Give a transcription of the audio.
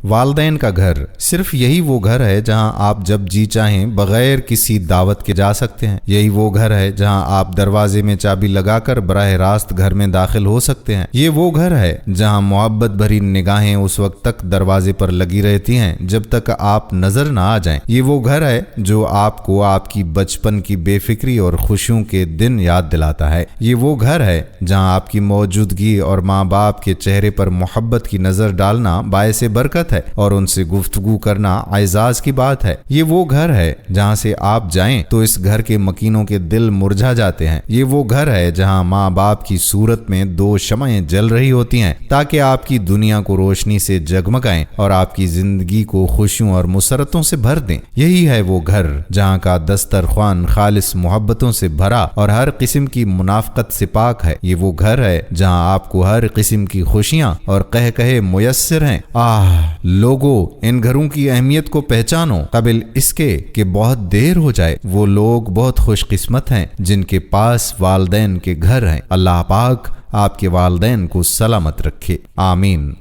والدین کا گھر صرف یہی وہ گھر ہے جہاں آپ جب جی چاہیں بغیر کسی دعوت کے جا سکتے ہیں۔ یہی وہ گھر ہے جہاں آپ دروازے میں چابی لگا کر براہ راست گھر میں داخل ہو سکتے ہیں۔ یہ وہ گھر ہے جہاں محبت بھری نگاہیں اس وقت تک دروازے پر لگی رہتی ہیں جب تک آپ نظر نہ آ جائیں۔ یہ وہ گھر ہے جو آپ کو آپ کی بچپن کی بے فکری اور خوشیوں کے دن یاد دلاتا ہے۔ یہ وہ گھر ہے جہاں آپ کی موجودگی اور ماں باپ کے چہرے پر محبت کی نظر ڈالنا باعث برکت ہے اور ان سے گفتگو کرنا اعزاز کی بات ہے۔ یہ وہ گھر ہے جہاں سے آپ جائیں تو اس گھر کے مکینوں کے دل مرجھا جاتے ہیں۔ یہ وہ گھر ہے جہاں ماں باپ کی صورت میں دو شمعیں جل رہی ہوتی ہیں تاکہ آپ کی دنیا کو روشنی سے جگمگائیں اور آپ کی زندگی کو خوشیوں اور مسرتوں سے بھر دیں۔ یہی ہے وہ گھر جہاں کا دسترخوان خالص محبتوں سے بھرا اور ہر قسم کی منافقت سے پاک ہے۔ یہ وہ گھر ہے جہاں آپ کو ہر قسم کی خوشیاں اور قہقہے میسر ہیں۔ لوگوں، ان گھروں کی اہمیت کو پہچانو قبل اس کے کہ بہت دیر ہو جائے۔ وہ لوگ بہت خوش قسمت ہیں جن کے پاس والدین کے گھر ہیں۔ اللہ پاک آپ کے والدین کو سلامت رکھے، آمین۔